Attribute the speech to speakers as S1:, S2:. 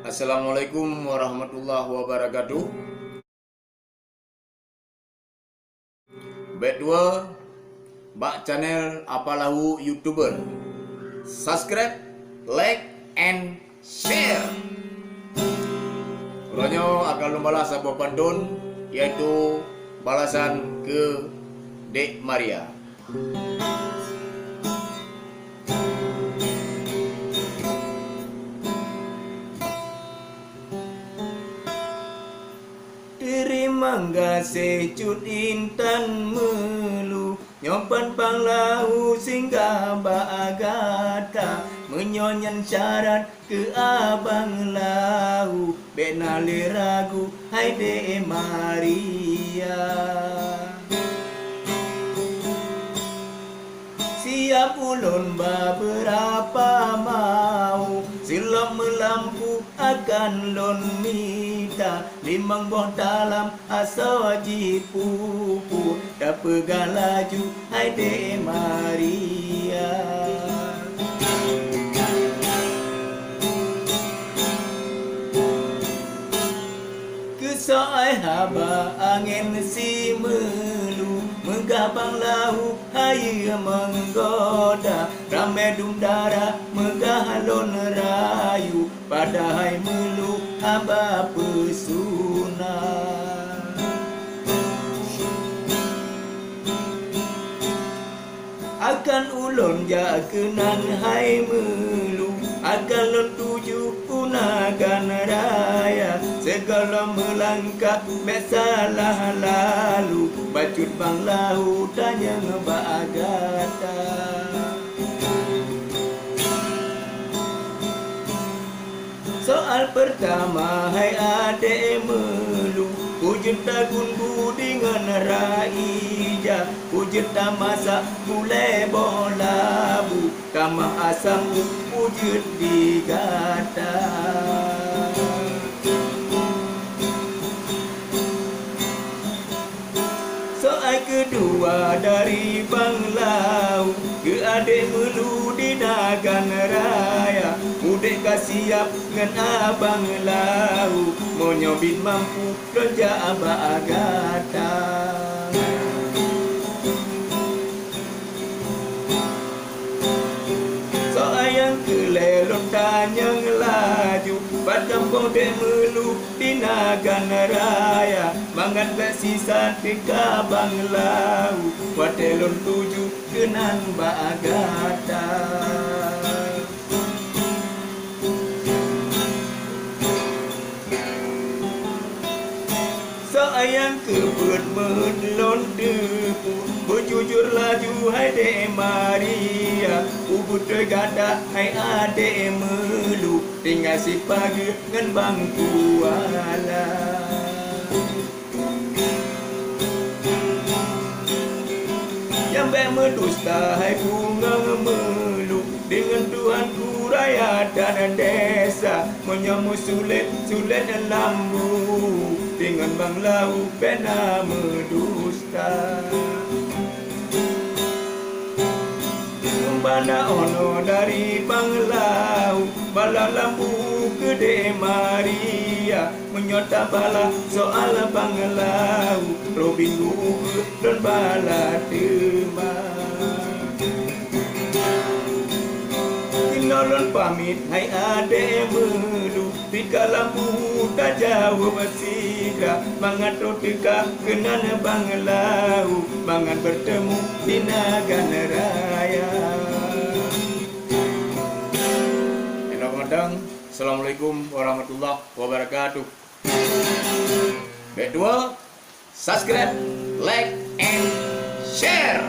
S1: Assalamualaikum warahmatullahi wabarakatuh. Bet dua, bak channel Apalahu YouTuber. Subscribe, like, and share. Ronyo akan membalas sebuah pantun, yaitu balasan ke Dek Maria. Terima kasih cut intan melu nyopan panglahu singgah bagata menyonyan syarat ke abang lahu benali ragu hai de Maria. Siap ulun beberapa mau silap melampu akan lon mita limang boh dalam asa jipupu dah pegang laju hai de Maria. Kesoai haba angin si melu menggabang lahu hai menggoda ramai dumdara megahalon rayu padahai melu haba pesuna. Akan ulun jakenan hai melu akan lon tuju punakan raya segala melangkah besalah lalu bacut bang lahu tanya ngebagata. Soal pertama hai ade melu wujud tagun budi dengan raija wujud tamasa mulai bola bu kama asam wujud digata. Soal kedua dari bang lau ke adik melu di nagan raya mudik kasiap ngan abang lau menyobit mampu lonja abagata. Soal yang kelelon tanya ngelaju padam bodek melu di nagan raya mangan bersisa tika bang lau watelon tuju kenan bagata. Sayang kebut menlon depu berjujur laju hai de Maria ubud gada hai ade melu tinggal si pagi ngan bang kuala. Yang baik mendusta hai bunga melu dengan Tuhanku raya dan desa menyambut sulit lambu dengan bang lau pena mendusta. Bana ono dari bang lau bala lambu gede Maria menyota bala soal bang lau Robin Hood dan bala tema. Nolon pamit hai ade melu pika lampu tak jauh bersiga mangan rotika kenan bang lau mangan bertemu di nagan raya. Assalamualaikum warahmatullahi wabarakatuh. Bet dua, subscribe, like, and share.